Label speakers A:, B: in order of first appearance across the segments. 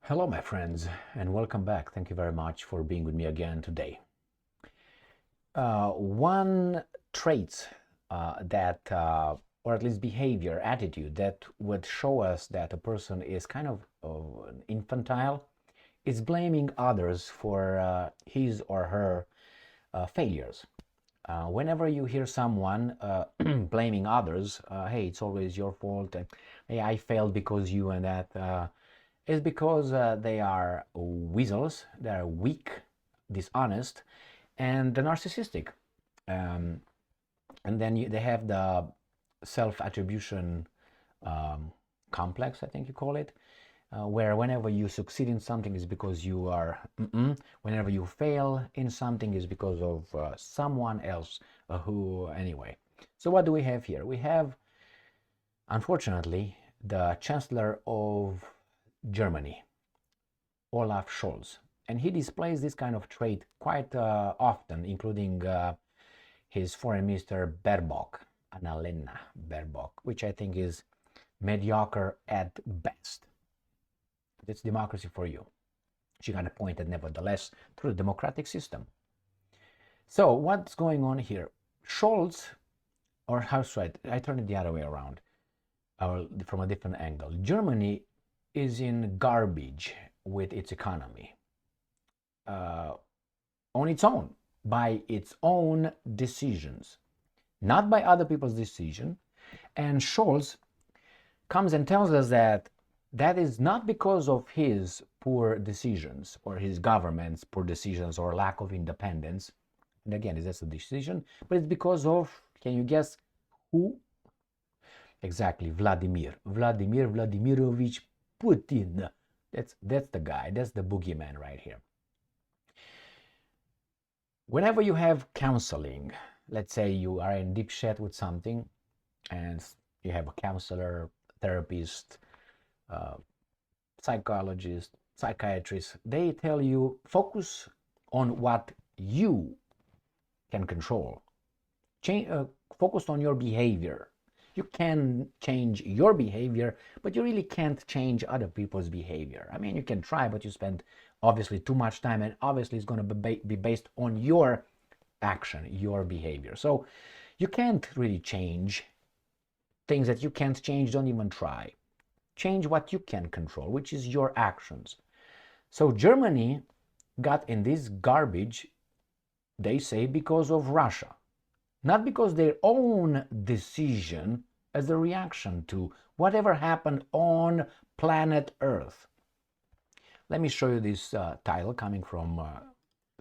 A: Hello, my friends, and welcome back. Thank you very much for being with me again today. One trait or at least behavior, attitude that would show us that a person is kind of infantile is blaming others for his or her failures. Whenever you hear someone blaming others, hey, it's always your fault, and hey, I failed because you and that. Is because they are weasels, they are weak, dishonest, and narcissistic. Um, and then they have the self-attribution complex, I think you call it, where whenever you succeed in something is because you are, whenever you fail in something is because of someone else anyway. So what do we have here? We have, unfortunately, the Chancellor of Germany, Olaf Scholz, and he displays this kind of trait quite often, including his foreign minister Baerbock, Annalena Baerbock, which I think is mediocre at best. It's democracy for you. She got appointed nevertheless through the democratic system. So what's going on here? Scholz, or how should I turn it the other way around, from a different angle. Germany is in garbage with its economy on its own, by its own decisions, not by other people's decision. And Scholz comes and tells us that that is not because of his poor decisions or his government's poor decisions or lack of independence. And again, that's a decision, but it's because of, can you guess who? Exactly, Vladimir Vladimirovich Putin. That's the guy, that's the boogeyman right here. Whenever you have counseling, let's say you are in deep shit with something and you have a counselor, therapist, psychologist, psychiatrist, they tell you focus on what you can control. Focus on your behavior. You can change your behavior, but you really can't change other people's behavior. I mean, you can try, but you spend obviously too much time, and obviously it's going to be based on your action, your behavior. So you can't really change things that you can't change. Don't even try. Change what you can control, which is your actions. So Germany got in this garbage, they say, because of Russia. Not because their own decision as a reaction to whatever happened on planet Earth. Let me show you this title coming from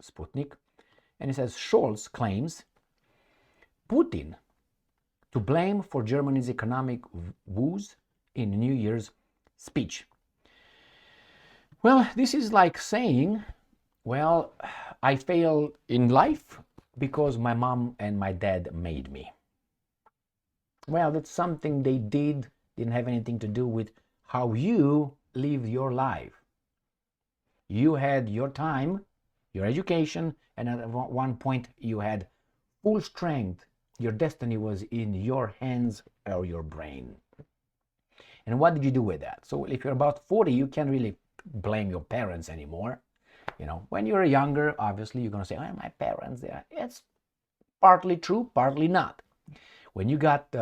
A: Sputnik. And it says, Scholz claims Putin to blame for Germany's economic woes in New Year's speech. Well, this is like saying, well, I failed in life because my mom and my dad made me. Well, that's something they didn't have anything to do with how you lived your life. You had your time, your education, and at one point you had full strength. Your destiny was in your hands or your brain. And what did you do with that? So if you're about 40, you can't really blame your parents anymore. You know, when you're younger, obviously you're going to say, oh, my parents, it's partly true, partly not. When you got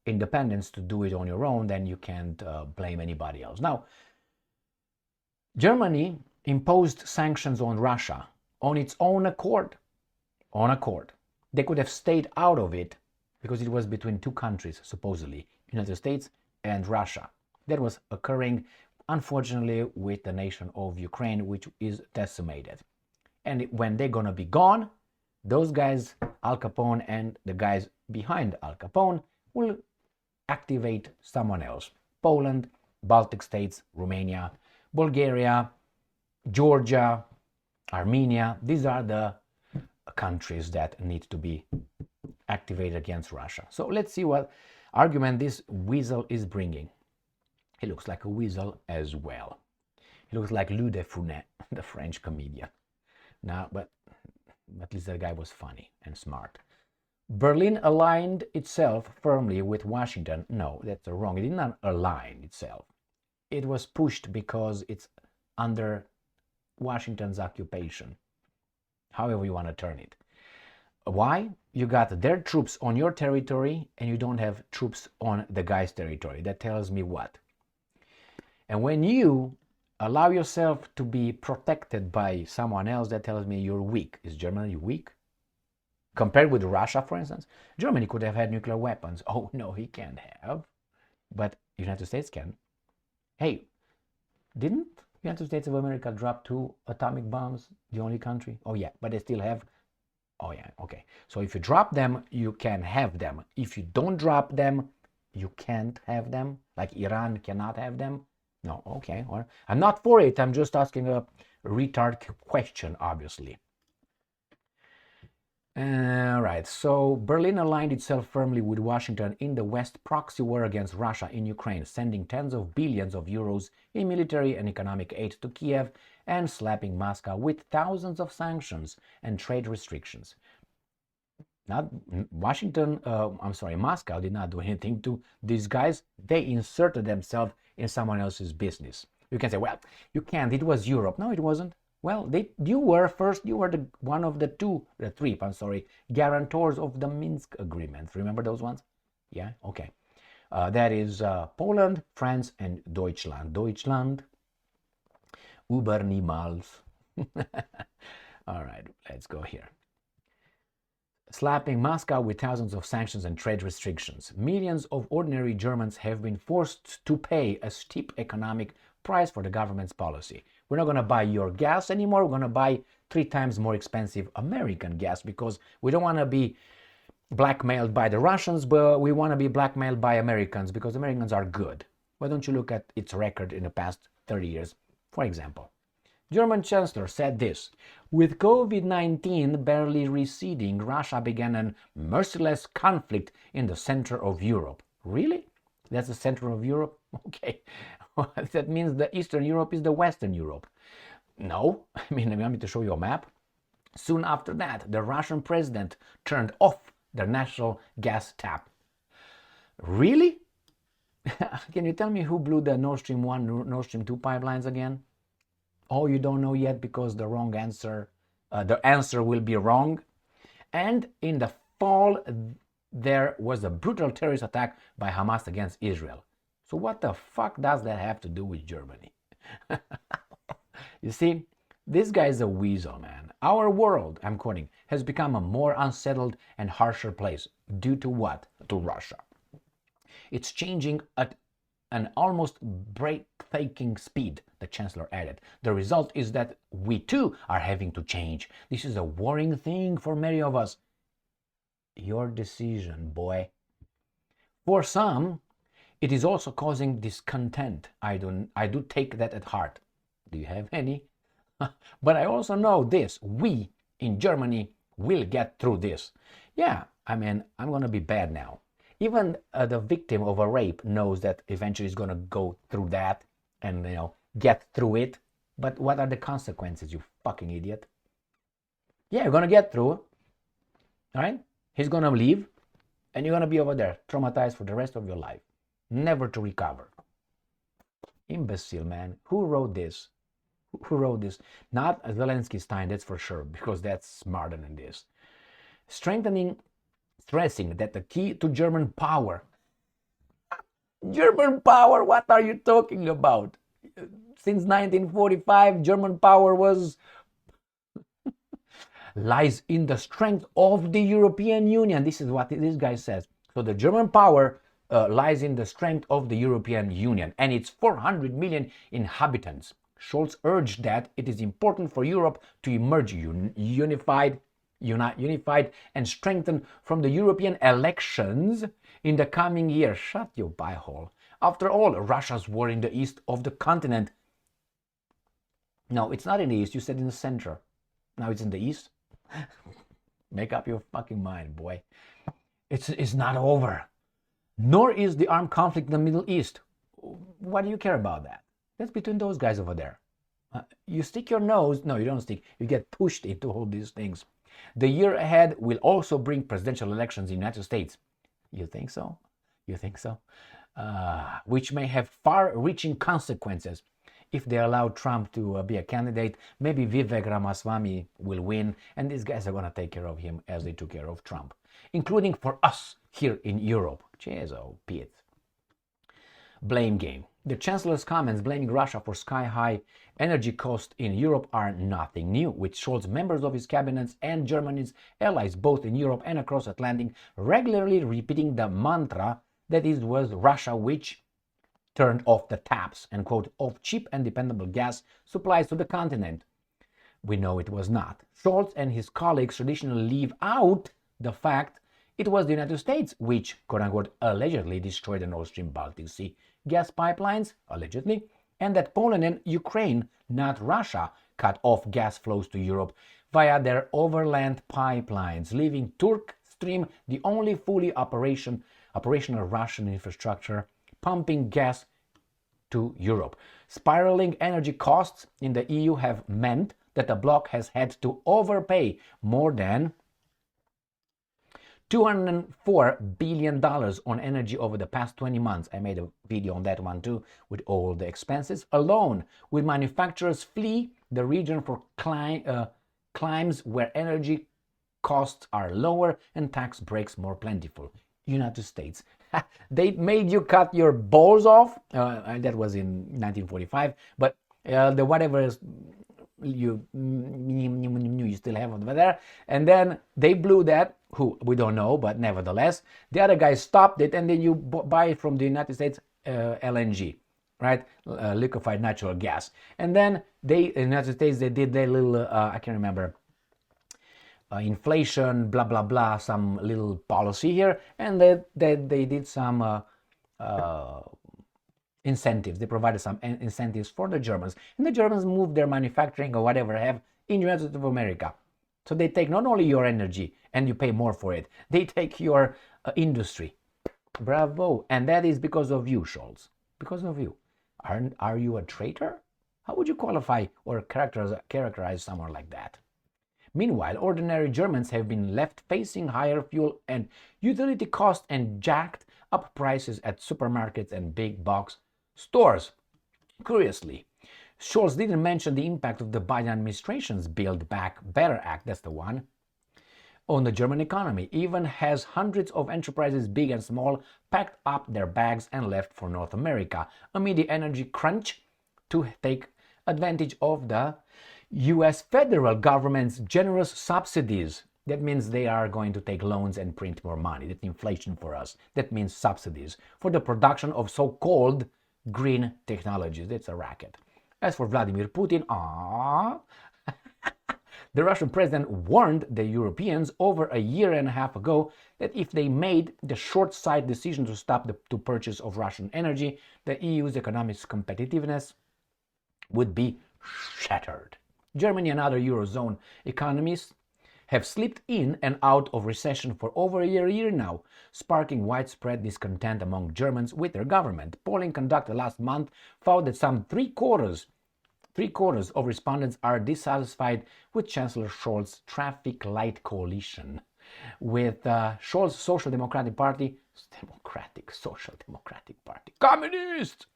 A: independence to do it on your own, then you can't blame anybody else. Now, Germany imposed sanctions on Russia on its own accord. They could have stayed out of it because it was between two countries, supposedly, United States and Russia. That was occurring, unfortunately, with the nation of Ukraine, which is decimated. And when they're going to be gone, those guys, Al Capone and the guys behind Al Capone, will activate someone else. Poland, Baltic states, Romania, Bulgaria, Georgia, Armenia. These are the countries that need to be activated against Russia. So let's see what argument this weasel is bringing. He looks like a weasel as well. He looks like Louis de Funès, the French comedian. Now, but at least that guy was funny and smart. Berlin aligned itself firmly with Washington. No, that's wrong. It did not align itself. It was pushed because it's under Washington's occupation, however you want to turn it. Why? You got their troops on your territory and you don't have troops on the guy's territory. That tells me what? And when you allow yourself to be protected by someone else, that tells me you're weak. Is Germany weak? Compared with Russia, for instance, Germany could have had nuclear weapons. Oh, no, he can't have. But United States can. Hey, didn't United States of America drop 2 atomic bombs? The only country? Oh, yeah, but they still have. Oh, yeah, okay. So if you drop them, you can have them. If you don't drop them, you can't have them. Like Iran cannot have them. No, okay. Well, I'm not for it. I'm just asking a retard question, obviously. All right, so Berlin aligned itself firmly with Washington in the West proxy war against Russia in Ukraine, sending tens of billions of euros in military and economic aid to Kiev and slapping Moscow with thousands of sanctions and trade restrictions. Not Washington, Moscow did not do anything to these guys. They inserted themselves in someone else's business. You can say, well, you can't, it was Europe. No, it wasn't. Well, you were one of the three guarantors of the Minsk agreement. Remember those ones? Yeah, okay. That is Poland, France, and Deutschland. Deutschland, über niemals. All right, let's go here. Slapping Moscow with thousands of sanctions and trade restrictions. Millions of ordinary Germans have been forced to pay a steep economic price for the government's policy. We're not going to buy your gas anymore. We're going to buy 3 times more expensive American gas because we don't want to be blackmailed by the Russians, but we want to be blackmailed by Americans because Americans are good. Why don't you look at its record in the past 30 years, for example? German Chancellor said this: with COVID-19 barely receding, Russia began a merciless conflict in the center of Europe. Really? That's the center of Europe? Okay. That means the Eastern Europe is the Western Europe. No. I mean, you want me to show you a map? Soon after that, the Russian president turned off their national gas tap. Really? Can you tell me who blew the Nord Stream 1, Nord Stream 2 pipelines again? Oh, you don't know yet because the answer will be wrong. And in the fall, there was a brutal terrorist attack by Hamas against Israel. So what the fuck does that have to do with Germany? You see, this guy is a weasel, man. Our world, I'm quoting, has become a more unsettled and harsher place. Due to what? To Russia. It's changing at an almost breathtaking speed, the Chancellor added. The result is that we too are having to change. This is a worrying thing for many of us. Your decision, boy. For some, it is also causing discontent. I do take that at heart. Do you have any? But I also know this. We in Germany will get through this. Yeah, I mean, I'm going to be bad now. Even the victim of a rape knows that eventually he's going to go through that and, get through it. But what are the consequences, you fucking idiot? Yeah, you're going to get through. All right? He's going to leave and you're going to be over there traumatized for the rest of your life. Never to recover. Imbecile, man. Who wrote this? Who wrote this? Not Zelensky Stein, that's for sure, because that's smarter than this. Stressing that the key to German power. German power? What are you talking about? Since 1945, German power lies in the strength of the European Union. This is what this guy says. So the German power lies in the strength of the European Union and its 400 million inhabitants. Scholz urged that it is important for Europe to emerge unified and strengthened from the European elections in the coming year. Shut your butthole. After all, Russia's war in the east of the continent. No, it's not in the east. You said in the center. Now it's in the east. Make up your fucking mind, boy. It's not over. Nor is the armed conflict in the Middle East. Why do you care about that? That's between those guys over there. You stick your nose. No, you don't stick. You get pushed into all these things. The year ahead will also bring presidential elections in the United States. You think so? You think so? Which may have far-reaching consequences. if they allow Trump to be a candidate, maybe Vivek Ramaswamy will win, and these guys are going to take care of him as they took care of Trump, including for us here in Europe. Cheers, oh, Pete. Blame game. The Chancellor's comments blaming Russia for sky-high energy costs in Europe are nothing new, with Scholz, members of his cabinet, and Germany's allies both in Europe and across Atlantic regularly repeating the mantra that it was Russia which turned off the taps and, quote, of cheap and dependable gas supplies to the continent. We know it was not. Scholz and his colleagues traditionally leave out the fact it was the United States which, quote unquote, allegedly destroyed the Nord Stream Baltic Sea gas pipelines, allegedly, and that Poland and Ukraine, not Russia, cut off gas flows to Europe via their overland pipelines, leaving Turk Stream the only fully operational Russian infrastructure pumping gas to Europe. Spiraling energy costs in the EU have meant that the bloc has had to overpay more than $204 billion on energy over the past 20 months. I made a video on that one too, with all the expenses. Alone, with manufacturers flee the region for climes where energy costs are lower and tax breaks more plentiful. United States. They made you cut your balls off. That was in 1945. But the whatever is you still have over there, and then they blew that, who we don't know, but nevertheless the other guys stopped it, and then you buy it from the United States, LNG, right, liquefied natural gas, and then in the United States they did their little I can't remember, inflation, blah blah blah, some little policy here, and they did some incentives. They provided some incentives for the Germans, and the Germans moved their manufacturing or whatever have in the United States of America. So they take not only your energy and you pay more for it, they take your industry. Bravo. And that is because of you, Scholz. Because of you. Are you a traitor? How would you qualify or characterize someone like that? Meanwhile, ordinary Germans have been left facing higher fuel and utility costs and jacked up prices at supermarkets and big box stores. Curiously, Scholz didn't mention the impact of the Biden administration's Build Back Better Act, that's the one, on the German economy, even as hundreds of enterprises, big and small, packed up their bags and left for North America amid the energy crunch to take advantage of the US federal government's generous subsidies. That means they are going to take loans and print more money. That's inflation for us. That means subsidies for the production of so-called green technologies. That's a racket. As for Vladimir Putin, the Russian president warned the Europeans over a year and a half ago that if they made the short-sighted decision to stop the purchase of Russian energy, the EU's economic competitiveness would be shattered. Germany and other Eurozone economies have slipped in and out of recession for over a year now, sparking widespread discontent among Germans with their government. Polling conducted last month found that some three-quarters of respondents are dissatisfied with Chancellor Scholz's traffic light coalition, with Scholz's Social Democratic Party, Communist,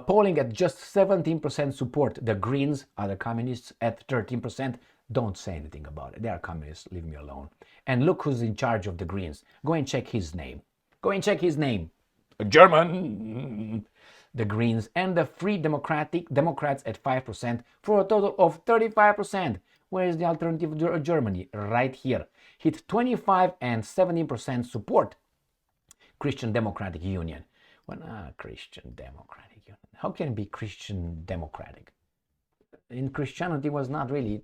A: polling at just 17% support. The Greens, other communists, at 13%. Don't say anything about it. They are communists. Leave me alone. And look who's in charge of the Greens. Go and check his name. A German. The Greens and the Free Democrats at 5% for a total of 35%. Where is the alternative to Germany? Right here. Hit 25 and 17% support. Christian Democratic Union. Christian Democratic Union. How can it be Christian Democratic? In Christianity was not really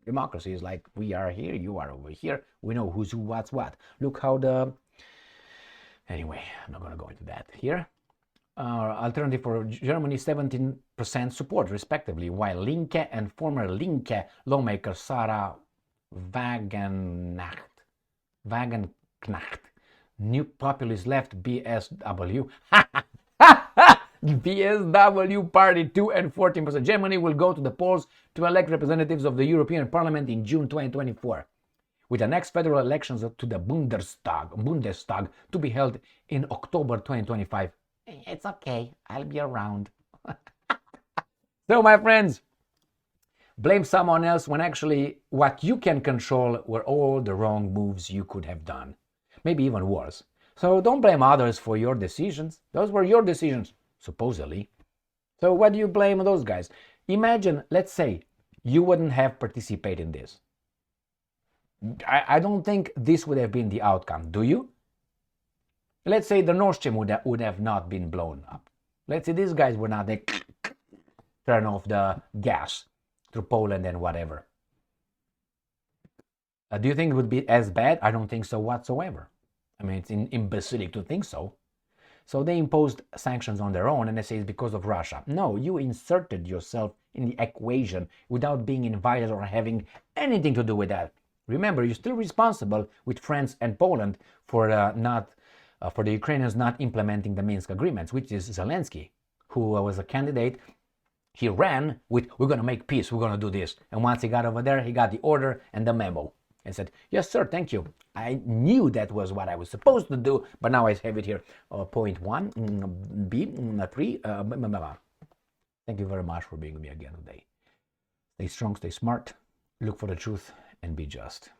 A: democracy. Is like we are here, you are over here. We know who's who, what's what. Look how the... Anyway, I'm not going to go into that here. Alternative for Germany, 17% support, respectively, while Linke and former Linke lawmaker Sarah Wagenknecht, New Populist Left, BSW, BSW Party 2 and 14%. Germany will go to the polls to elect representatives of the European Parliament in June 2024, with the next federal elections to the Bundestag to be held in October 2025. It's okay, I'll be around. So, my friends, blame someone else when actually what you can control were all the wrong moves you could have done. Maybe even worse. So don't blame others for your decisions. Those were your decisions, supposedly. So what do you blame those guys? Imagine, let's say, you wouldn't have participated in this. I don't think this would have been the outcome, do you? Let's say the Nord Stream would have not been blown up. Let's say these guys were not turn off the gas through Poland and whatever. Do you think it would be as bad? I don't think so whatsoever. I mean, it's imbecilic to think so. So they imposed sanctions on their own, and they say it's because of Russia. No, you inserted yourself in the equation without being invited or having anything to do with that. Remember, you're still responsible with France and Poland for for the Ukrainians not implementing the Minsk agreements, which is Zelensky, who was a candidate. He ran with, we're going to make peace, we're going to do this. And once he got over there, he got the order and the memo and said, yes, sir, thank you. I knew that was what I was supposed to do, but now I have it here. Point 1, B, 3. Thank you very much for being with me again today. Stay strong, stay smart, look for the truth, and be just.